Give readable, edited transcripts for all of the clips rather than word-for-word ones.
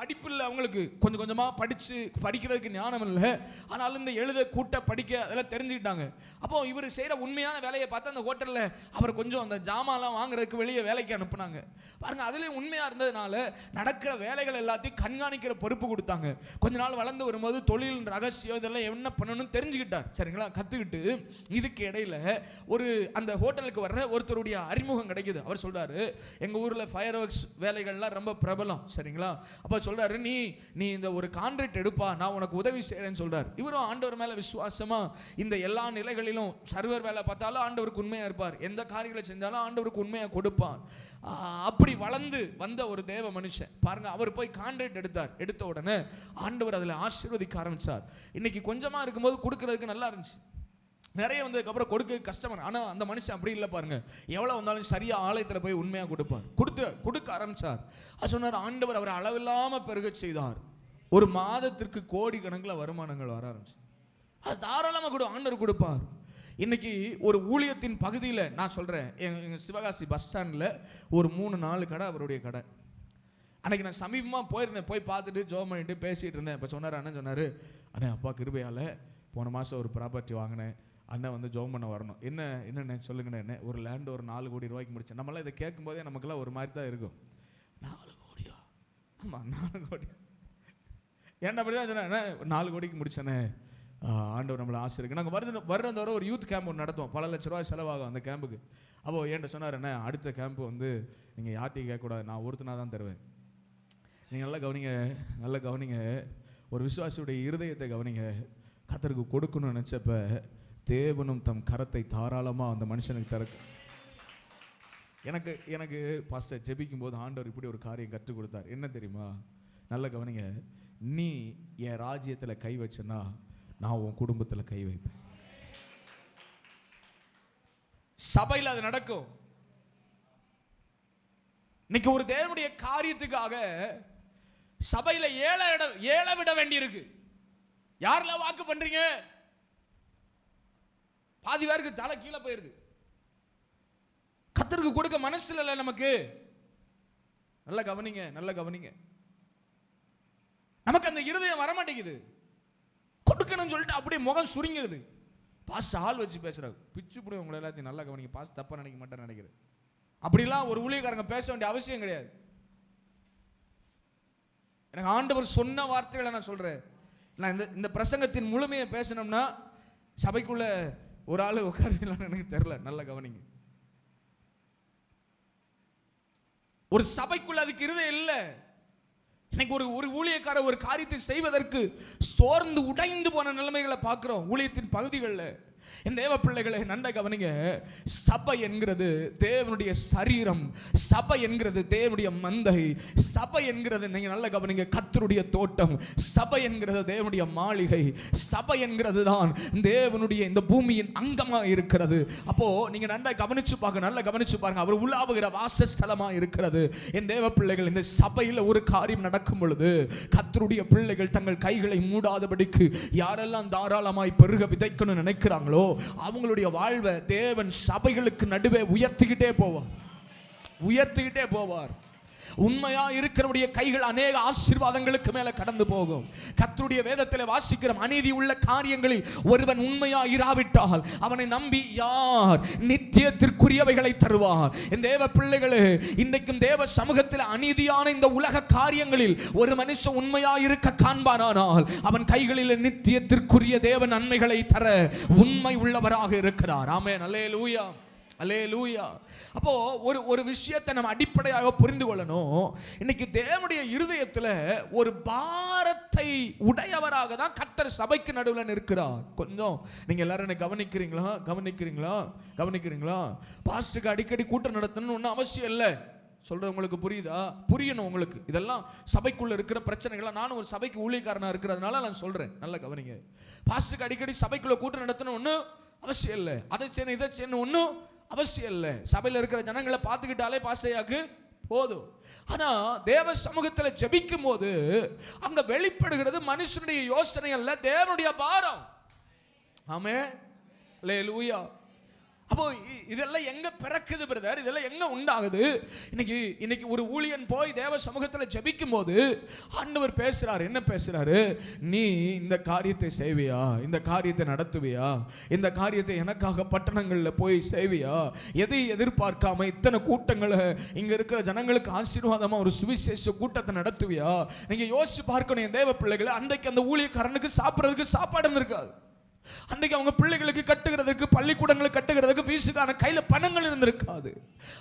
படிப்பு இல்லை அவங்களுக்கு, கொஞ்சம் கொஞ்சமாக படிக்கிறதுக்கு ஞானம் இல்லை. ஆனாலும் இந்த எழுத கூட்ட படிக்க அதெல்லாம் தெரிஞ்சுக்கிட்டாங்க. அப்போ இவர் செய்கிற உண்மையான வேலையை பார்த்து அந்த ஹோட்டலில் அவர் கொஞ்சம் அந்த ஜாமான்லாம் வாங்குறதுக்கு வெளியே வேலைக்கு அனுப்புனாங்க பாருங்க. அதுலேயும் உண்மையாக இருந்ததுனால நடக்கிற வேலைகள் எல்லாத்தையும் கண்காணிக்கிற பொறுப்பு கொடுத்தாங்க. கொஞ்ச நாள் வளர்ந்து வரும்போது தொழில் ரகசியம் இதெல்லாம் என்ன பண்ணணும்னு தெரிஞ்சுக்கிட்டார். சரிங்களா, கற்றுக்கிட்டு இதுக்கு இடையில அந்த ஹோட்டலுக்கு வர்ற ஒருத்தருடைய அறிமுகம் கிடைக்குது. அவர் சொல்றாரு, எங்கள் ஊரில் ஃபயர் ஒர்க்ஸ் வேலைகள்லாம் ரொம்ப பிரபலம். சரிங்களா, அப்போ சொல்றாரு, நீ இந்த ஒரு கான்ட்ராக்ட் எடுப்பா, நான் உனக்கு உதவி செய்கிறேன்னு சொல்றாரு. இவரும் ஆண்டவர் மேலே விசுவாசமா இந்த எல்லா நிலைகளிலும் சர்வர் வேலை பார்த்தாலும் ஆண்டவருக்கு உண்மையாக இருப்பார், எந்த காரியங்களை செஞ்சாலும் ஆண்டவருக்கு உண்மையாக கொடுப்பார். அப்படி வளர்ந்து வந்த ஒரு தேவ மனுஷன் பாருங்க. அவர் போய் கான்ட்ராக்ட் எடுத்த உடனே ஆண்டவர் அதில் ஆசீர்வதிக்க ஆரம்பிச்சார். இன்னைக்கு கொஞ்சமாக இருக்கும்போது கொடுக்கறதுக்கு நல்லா இருந்துச்சு, நிறைய வந்ததுக்கு அப்புறம் கொடுக்க கஷ்டமான. ஆனால் அந்த மனுஷன் அப்படி இல்லை பாருங்க. எவ்வளோ வந்தாலும் சரியாக ஆலயத்தில் போய் உண்மையாக கொடுப்பார். கொடுக்க ஆரம்பிச்சார். அது சொன்னார், ஆண்டவர் அவரை அளவில்லாமல் பெருக செய்தார். ஒரு மாதத்திற்கு கோடி கணக்கில் வருமானங்கள் வர ஆரம்பிச்சு. அது தாராளமாக ஆண்டவர் கொடுப்பார். இன்னைக்கு ஒரு ஊழியத்தின் பகுதியில் நான் சொல்கிறேன், எங்கள் சிவகாசி பஸ் ஸ்டாண்டில் ஒரு 3-4 கடை அவருடைய கடை. அன்றைக்கி நான் சமீபமாக போயிருந்தேன், போய் பார்த்துட்டு ஜோம் பண்ணிட்டு பேசிகிட்டு இருந்தேன். இப்போ சொன்னார், அண்ணன் சொன்னார், அண்ணே அப்பா கிருபையால் போன மாதம் ஒரு ப்ராப்பர்ட்டி வாங்கினேன், அண்ணன் வந்து ஜோம் பண்ண வரணும். என்னென்ன சொல்லுங்கண்ணே. என்ன ஒரு லேண்டு ஒரு 4 கோடி ரூபாய்க்கு முடிச்சேன். நம்மளாம் இதை கேட்கும்போதே நமக்குலாம் ஒரு மாதிரி தான் இருக்கும். 4 கோடியா? ஆமாம் 4 கோடி. ஏன்னா அப்படி தான் சொன்னேன், 4 கோடிக்கு முடிச்சேனே, ஆண்டவர் நம்மளை ஆசை இருக்குது. நாங்கள் வருடந்தோறும் ஒரு யூத் கேம்ப் ஒன்று நடத்துவோம், பல லட்ச ரூபாய் செலவாகும் அந்த கேம்புக்கு. அப்போ என்கிட்ட சொன்னார், என்ன அடுத்த கேம்ப்பு வந்து நீங்கள் யார்ட்டையும் கேட்கக்கூடாது, நான் ஒருத்தனா தான் தருவேன். நீங்கள் நல்லா கவனிங்க, ஒரு விசுவாசியுடைய இருதயத்தை கவனிங்க. கர்த்தருக்கு கொடுக்கணும்னு நினச்சப்ப தேவனும் தம் கரத்தை தாராளமாக அந்த மனுஷனுக்கு எனக்கு பாஸ்டர் ஜெபிக்கும் போது ஆண்டவர் இப்படி ஒரு காரியம் கற்றுக் கொடுத்தார். என்ன தெரியுமா? நல்ல கவனிங்க, நீ என் ராஜ்யத்தில் கை வச்சனா நான் உன் குடும்பத்தில் கை வைப்பேன். சபையில் அது நடக்கும். இன்னைக்கு ஒரு தேவனுடைய காரியத்துக்காக சபையில் ஏழை விட வேண்டியிருக்கு. யாரெல்லாம் வாக்கு பண்றீங்க? பாதி பேருக்கு தலை கீழே போயிருது. கர்த்தருக்கு கொடுக்க மனசு இல்லை நமக்கு. நல்ல கவனிங்க. நமக்கு அந்த இருதயம் வர மாட்டேங்குது. கொடுக்கணும்னு சொல்லிட்டு அப்படியே முகம் சுருங்கிடுது. பாஸ்ட் ஆள் வச்சு பேசுறாரு, பிச்சு புடி உங்களை எல்லாத்தையும். நல்லா கவனிங்க, பாஸ்ட் தப்பா நினைக்க மாட்டேன்னு நினைக்கிறேன். அப்படிலாம் ஒரு ஊழியக்காரங்க பேச வேண்டிய அவசியம் கிடையாது. எனக்கு ஆண்டவர் சொன்ன வார்த்தைகளை நான் சொல்றேன். நான் இந்த பிரசங்கத்தின் முழுமையை பேசணும்னா சபைக்குள்ள ஒரு ஆள் உட்காரலான்னு எனக்கு தெரியல. நல்ல கவனிங்க, ஒரு சபைக்குள்ள அதுக்கு இருதயம் இல்லை. இன்னைக்கு ஒரு ஊழியக்கார ஒரு காரியத்தை செய்வதற்கு சோர்ந்து உடைந்து போன நிலைமைகளை பார்க்கிறோம் ஊழியத்தின் பகுதிகளில். என் தேவ பிள்ளைகளை நன்றாக கவனிங்க. சபை என்கிறது தேவனுடைய சரீரம், சபை என்கிறது தேவனுடைய மந்தை, சபை என்கிறது நீங்க நல்ல கவனிங்க கர்த்தருடைய தோட்டம், சபை என்கிறது தேவனுடைய மாளிகை, சபை என்கிறது தான் தேவனுடைய இந்த பூமியின் அங்கமா இருக்கிறது. அப்போ நீங்க நன்றாக கவனிச்சு பாருங்க, நல்லா கவனிச்சு பாருங்க, அவர் உலாவுகிற வாசஸ்தலமா இருக்கிறது. என் தேவ பிள்ளைகள், இந்த சபையில் ஒரு காரியம் நடக்கும் பொழுது கர்த்தருடைய பிள்ளைகள் தங்கள் கைகளை மூடாதபடிக்கு யாரெல்லாம் தாராளமாய் பெருக விதைக்கணும்னு நினைக்கிறாங்களோ அவங்களுடைய வாழ்வை தேவன் சபைகளுக்கு நடுவே உயர்த்திக்கிட்டே போவார். உண்மையா இருக்கிறவருடைய கைகள் அநேக ஆசீர்வாதங்களுக்கு மேல கடந்து போகும். கர்த்தருடைய வேதத்தில் வாசிக்கிறோம், அநீதி உள்ள காரியங்களில் ஒருவன் உண்மையா இராவிட்டால் அவனை நம்பி யார் நித்தியத்திற்குரியவைகளை தருவார். இந்த தேவ பிள்ளைகளே, இன்றைக்கும் தேவ சமூகத்தில் அநீதியான இந்த உலக காரியங்களில் ஒரு மனுஷன் உண்மையா இருக்க காண்பானால் அவன் கைகளில் நித்தியத்திற்குரிய தேவ நன்மைகளை தர உண்மை உள்ளவராக இருக்கிறார். ஆமென், அல்லேலூயா, அல்லேலூயா. அப்போ ஒரு விஷயத்தை நம்ம அடிப்படையாக புரிந்து கொள்ளணும். இன்னைக்கு தேவனுடைய இருதயத்தில் ஒரு பாரத்தை உடையவராக தான் கர்த்தர் சபைக்கு நடுவில் நிற்கிறார். கொஞ்சம் நீங்க எல்லாரும் கவனிக்கிறீங்களா? பாஸ்டருக்கு அடிக்கடி கூட்டம் நடத்தணும்னு ஒன்றும் அவசியம் இல்லை. சொல்றது உங்களுக்கு புரியுதா? புரியணும் உங்களுக்கு. இதெல்லாம் சபைக்குள்ள இருக்கிற பிரச்சனைகள். நானும் ஒரு சபைக்கு ஊழியக்காரனா இருக்கிறதுனால நான் சொல்றேன். நல்லா கவனிங்க. பாஸ்டருக்கு அடிக்கடி சபைக்குள்ள கூட்டம் நடத்தணும் ஒன்றும் அவசியம் இல்லை. அதை செய்யணும் இதை செய்யணும் ஒன்றும் அவசியம் இல்லை. சபையில் இருக்கிற ஜனங்களை பார்த்துக்கிட்டாலே பாஸ்டர்யாக்கு போதும். ஆனா தேவ சமூகத்தில் ஜெபிக்கும் போது அங்க வெளிப்படுகிறது மனுஷனுடைய யோசனை அல்ல, தேவனுடைய பாரம். ஆமென், அல்லேலூயா. அப்போ இதெல்லாம் எங்க பிறக்குது பிரதர்? இதெல்லாம் எங்க உண்டாகுது? இன்னைக்கு ஒரு ஊழியன் போய் தேவ சமூகத்தில் ஜெபிக்கும் போது ஆண்டவர் பேசுறாரு. என்ன பேசுறாரு? நீ இந்த காரியத்தை செய்வியா? இந்த காரியத்தை நடத்துவியா? இந்த காரியத்தை எனக்காக பட்டணங்களில் போய் செய்வியா? எதை எதிர்பார்க்காம இத்தனை கூட்டங்களை இங்க இருக்கிற ஜனங்களுக்கு ஆசீர்வாதமா ஒரு சுவிசேஷ கூட்டத்தை நடத்துவியா? நீங்க யோசிச்சு பார்க்கணும் என் தேவ பிள்ளைகளை. அன்றைக்கு அந்த ஊழியக்காரனுக்கு சாப்பிட்றதுக்கு சாப்பாடு இருந்திருக்காது. அன்றைக்கு அவங்க பிள்ளைகளுக்கு கட்டுகிறதுக்கு, பள்ளிக்கூடங்களை கட்டுகிறதுக்கு ஃபீஸுக்கான கையில் பணங்கள் இருந்திருக்காது.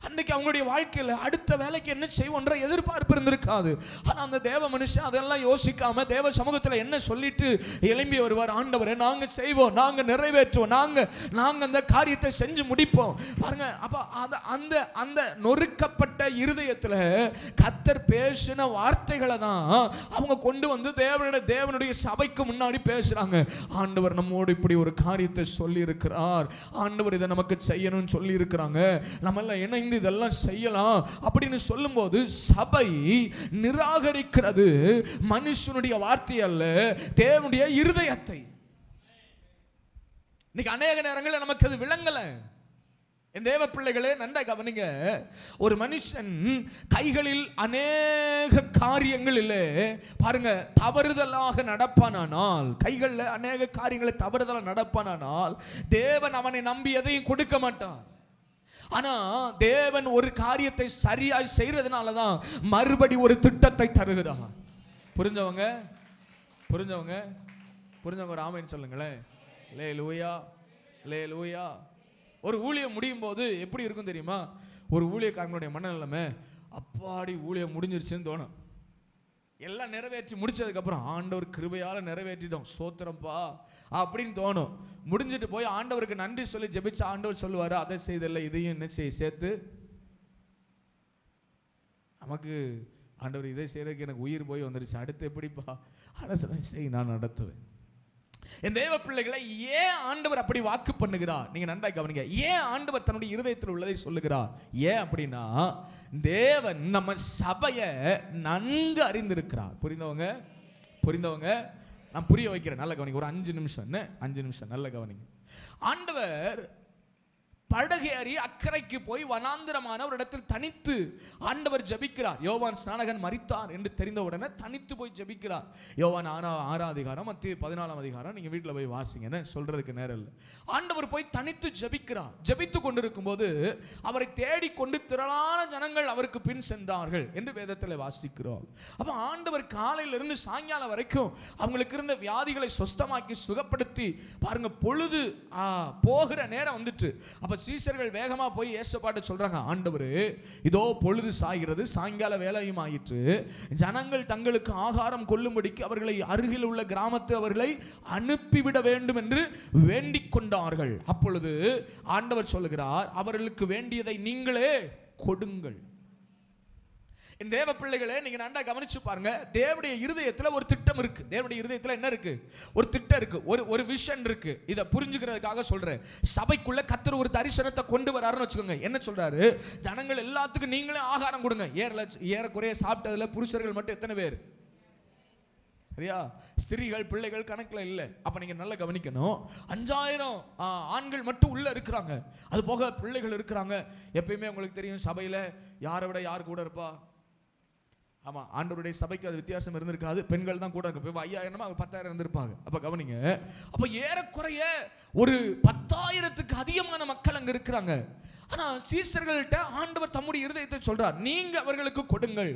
அன்றைக்கு அவங்களுடைய வாழ்க்கையில் அடுத்த வேலைக்கு என்ன செய்வோன்ற எதிர்பார்ப்பு இருந்திருக்காது. ஆனால் அந்த தேவ மனுஷன் அதெல்லாம் யோசிக்காம தேவ சமூகத்தில் என்ன சொல்லிட்டு எழும்பி வருவார். ஆண்டவரே, நாங்கள் செய்வோம், நாங்கள் நிறைவேற்றுவோம், நாங்கள் அந்த காரியத்தை செஞ்சு முடிப்போம். பாருங்க, அப்போ அந்த அந்த நொறுக்கப்பட்ட இருதயத்தில் கர்த்தர் பேசின வார்த்தைகளை தான் அவங்க கொண்டு வந்து தேவனுடைய சபைக்கு முன்னாடி பேசுறாங்க. ஆண்டவர் நம்மோடு இப்படி ஒரு காரியத்தை சொல்லி இருக்கிறார், ஆண்டவர் இதை நமக்கு செய்யணும்னு சொல்லி இருக்கிறாங்க, நம்ம எல்லாம் இணைந்து இதெல்லாம் செய்யலாம் அப்படின்னு சொல்லும்போது சபை நிராகரிக்கிறது மனுஷனுடைய வார்த்தை அல்ல, தேவனுடைய இருதயத்தை. இன்னைக்கு அநேக நேரங்களில் நமக்கு அது விளங்கல. என் தேவ பிள்ளைகளே, நன்றாக கவனிங்க. ஒரு மனுஷன் கைகளில் அநேக காரியங்கள் இல்லை பாருங்க தவறுதலாக நடப்பானால், கைகளில் அநேக காரியங்களை தவறுதலாக நடப்பானால் தேவன் அவனை நம்பி எதையும் கொடுக்க மாட்டான். ஆனா தேவன் ஒரு காரியத்தை சரியாய் செய்யறதுனால தான் மறுபடி ஒரு திட்டத்தை தருகிறார். புரிஞ்சவங்க ஒரு ஆமென் சொல்லுங்களேன். அல்லேலூயா, அல்லேலூயா. ஒரு ஊழியம் முடியும் போது எப்படி இருக்கும் தெரியுமா? ஒரு ஊழியக்காரனுடைய மனநிலைமை, அப்பாடி ஊழியம் முடிஞ்சிருச்சுன்னு தோணும். எல்லாம் நிறைவேற்றி முடிச்சதுக்கப்புறம் ஆண்டவர் கிருபையால் நிறைவேற்றிட்டோம், சோத்திரம்பா அப்படின்னு தோணும். முடிஞ்சிட்டு போய் ஆண்டவருக்கு நன்றி சொல்லி ஜெபிச்ச ஆண்டவர் சொல்லுவார், அதை செய்தில்லை இதையும் என்ன சேர்த்து நமக்கு ஆண்டவர் இதை செய்யறதுக்கு எனக்கு உயிர் போய் வந்துருச்சு, அடுத்து எப்படிப்பா? அதை செய், நான் நடத்துவேன். என் தேவ பிள்ளைகளை, ஏன் ஆண்டவர் அப்படி வாக்கு பண்ணுகிறார்? நீங்க நன்றாக கவனிங்க. ஏன் ஆண்டவர் தன்னுடைய இருதயத்தில் உள்ளதை சொல்லுகிறார்? ஏன் அப்படின்னா, தேவன் நம்ம சபையை நன்கு அறிந்திருக்கிறார். புரிந்தவங்க நான் புரிய வைக்கிறேன், நல்ல கவனிங்க. ஒரு 5 நிமிஷம் நல்ல கவனிங்க. ஆண்டவர் படகேறி அக்கறைக்கு போய் வனாந்திரமான ஒரு இடத்தில் தனித்து ஆண்டவர் ஜெபிக்கிறார். யோவான் ஸ்நானகன் மரித்தார் என்று தெரிந்த உடனே தனித்து போய் ஜெபிக்கிறார். யோவான் 6ஆம் அதிகாரம், மத்தேயு 14ஆம் அதிகாரம் நீங்க வீட்டில் போய் வாசிங்க, சொல்றதுக்கு நேரம் இல்லை. ஆண்டவர் போய் தனித்து ஜெபிக்கிறார். ஜெபித்து கொண்டிருக்கும் போது அவரை தேடிக்கொண்டு திரளான ஜனங்கள் அவருக்கு பின் சென்றார்கள் என்று வேதத்தில் வாசிக்கிறோம். அப்ப ஆண்டவர் காலையிலிருந்து சாயங்காலம் வரைக்கும் அவங்களுக்கு இருந்த வியாதிகளை சொஸ்தமாக்கி சுகப்படுத்தி பாருங்க, பொழுது போகிற நேரம் வந்துட்டு. அப்ப சீசர்கள் வேகமா போய் இயேசுபாட்ட சொல்றாங்க, ஆண்டவரே, இதோ பொழுது சாய்கிறது, சாயங்கால வேலையும் ஆயிற்று, ஜனங்கள் தங்களுக்கு ஆகாரம் கொள்ளும்படிக்கு அவர்களை அருகில் உள்ள கிராமத்து அவர்களை அனுப்பிவிட வேண்டும் என்று வேண்டிக் கொண்டார்கள். அப்பொழுது ஆண்டவர் சொல்லுகிறார், அவர்களுக்கு வேண்டியதை நீங்களே கொடுங்கள். என் தேவ பிள்ளைகளே, நீங்க நன்றா கவனிச்சு பாருங்க. தேவனுடைய இருதயத்துல ஒரு திட்டம் இருக்கு. தேவனுடைய இருதயத்துல என்ன இருக்கு? ஒரு திட்டம் இருக்கு, ஒரு விஷன் இருக்கு. இதை புரிஞ்சுக்கிறதுக்காக சொல்றேன். சபைக்குள்ள கர்த்தர் ஒரு தரிசனத்தை கொண்டு வராருன்னு வச்சுக்கோங்க. என்ன சொல்றாரு? ஜனங்கள் எல்லாத்துக்கும் நீங்களே ஆகாரம் கொடுங்க. ஏறக்குறைய சாப்பிட்டதுல புருஷர்கள் மட்டும் எத்தனை பேர்? சரியா? ஸ்திரீகள் பிள்ளைகள் கணக்கில் இல்லை. அப்ப நீங்க நல்லா கவனிக்கணும். 5000 ஆண்கள் மட்டும் உள்ள இருக்கிறாங்க. அது போக பிள்ளைகள் இருக்கிறாங்க. எப்பயுமே உங்களுக்கு தெரியும், சபையில யாரை விட யார் கூட இருப்பா? ஆமா, ஆண்டவருடைய சபைக்கு அது வித்தியாசம் இருந்திருக்காது. பெண்கள் தான் கூட இருக்கு. 5000 அவங்க 10,000 இருந்திருப்பாங்க. அப்ப கவனிங்க. அப்ப ஏறக்குறைய ஒரு 10,000க்கு அதிகமான மக்கள் அங்க இருக்கிறாங்க. ஆனா சீசர்கள்ட்ட ஆண்டவர் தம்முடைய இருதயத்தை சொல்றார், நீங்க அவர்களுக்கு கொடுங்கள்.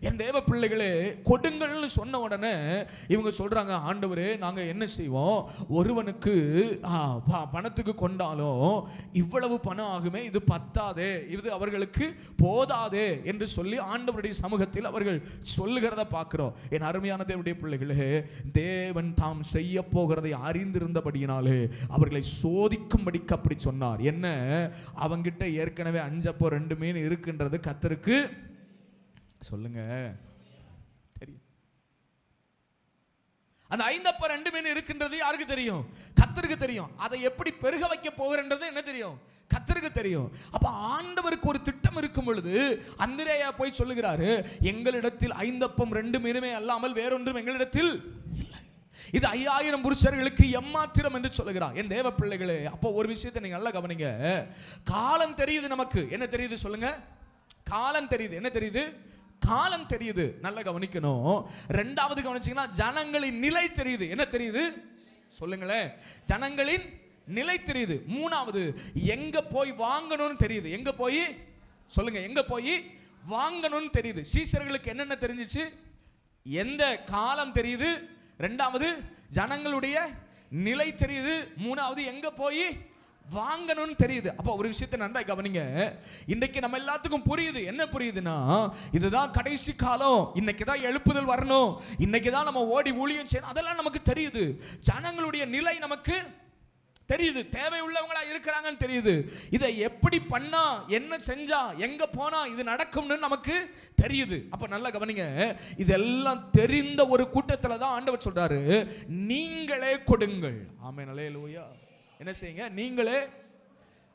என் தேவ பிள்ளைகளே, கொடுங்கள்னு சொன்ன உடனே இவங்க சொல்றாங்க, ஆண்டவரே, நாங்க என்ன செய்வோம்? ஒருவனுக்கு பணத்துக்கு கொண்டாலும் இவ்வளவு பணம் ஆகுமே, இது பத்தாதே, இது அவர்களுக்கு போதாதே என்று சொல்லி ஆண்டவருடைய சமூகத்தில் அவர்கள் சொல்லுகிறத பார்க்கிறோம். என் அருமையான தேவனுடைய பிள்ளைகளே, தேவன் தாம் செய்ய போகிறதை அறிந்திருந்தபடியினாலே அவர்களை சோதிக்கும்படிக்கு அப்படி சொன்னார். என்ன? அவங்கிட்ட ஏற்கனவே 5 அப்போ 2 மீன் இருக்கின்றது கர்த்தருக்கு சொல்லுங்க தெரியும். அந்த 5 அப்போ 2 மீன் இருக்கின்றது யாருக்கு தெரியும்? கர்த்தருக்கு தெரியும். அதை எப்படி பெருக வைக்க போகிறன்றது என்ன தெரியும்? கர்த்தருக்கு தெரியும். அப்ப ஆண்டவருக்கு ஒரு திட்டம் இருக்கும் பொழுது அந்திரேயா போய் சொல்லுகிறாரு, எங்களிடத்தில் 5 அப்பம் 2 மீனுமே அல்லாமல் வேறொன்றும் எங்களிடத்தில் இல்லை. இது 5000 புருஷர்களுக்கு எம்மாத்திரம் என்று சொல்லுகிறார். என் தேவ பிள்ளைகளே, அப்போ ஒரு விஷயத்தை நீங்க நல்லா கவனிங்க. காலம் தெரியுது நமக்கு. என்ன தெரியுது சொல்லுங்க? காலம் தெரியுது. என்ன தெரியுது? காலம் தெரியுது. நல்லா கவனிக்கணும். ரெண்டாவது கவனிச்சீங்கன்னா ஜனங்களின் நிலை தெரியுது. என்ன தெரியுது சொல்லுங்களேன்? ஜனங்களின் நிலை தெரியுது. மூணாவது எங்க போய் வாங்கணும்னு தெரியுது. எங்க போய் சொல்லுங்க? எங்க போய் வாங்கணும்னு தெரியுது. சீஷர்களுக்கு என்னென்ன தெரிஞ்சிச்சு? எந்த காலம் தெரியுது, ரெண்டாவது ஜனங்களுடைய நிலை தெரியுது, மூணாவது எங்க போய் வாங்கணும்னு தெரியுது. அப்போ ஒரு விஷயத்தை நன்றாக கவனிங்க. இன்னைக்கு நம்ம எல்லாத்துக்கும் புரியுது. என்ன புரியுதுன்னா, இதுதான் கடைசி காலம், இன்னைக்கு தான் எழுப்புதல் வரணும், இன்னைக்கு தான் நம்ம ஓடி ஊழியம் செய்யணும், அதெல்லாம் நமக்கு தெரியுது. ஜனங்களுடைய நிலை நமக்கு தெரியுது, தேவை உள்ளவங்களா இருக்கிறாங்கன்னு தெரியுது. இதை எப்படி பண்ணா, என்ன செஞ்சா, எங்க போனா இது நடக்கும்னு நமக்கு தெரியுது. அப்ப நல்லா கவனிங்க. இதெல்லாம் தெரிந்த ஒரு கூட்டத்துல தான் ஆண்டவர் சொல்றாரு, நீங்களே கொடுங்கள். ஆமென், அல்லேலூயா. என்ன செய்யுங்க? நீங்களே.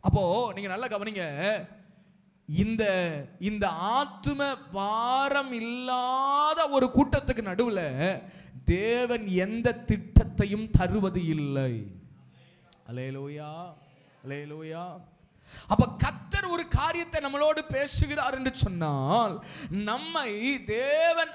அப்போ நீங்க நல்லா கவனிங்க. இந்த ஆத்தும பாரம் இல்லாத ஒரு கூட்டத்துக்கு நடுவுல தேவன் எந்த திட்டத்தையும் தருவது இல்லை. அல்லேலூயா, அல்லேலூயா. அப்ப கர்த்தர் ஒரு காரியத்தை நம்மளோடு பேசுகிறார் என்று சொன்னால், நம்மை தேவன்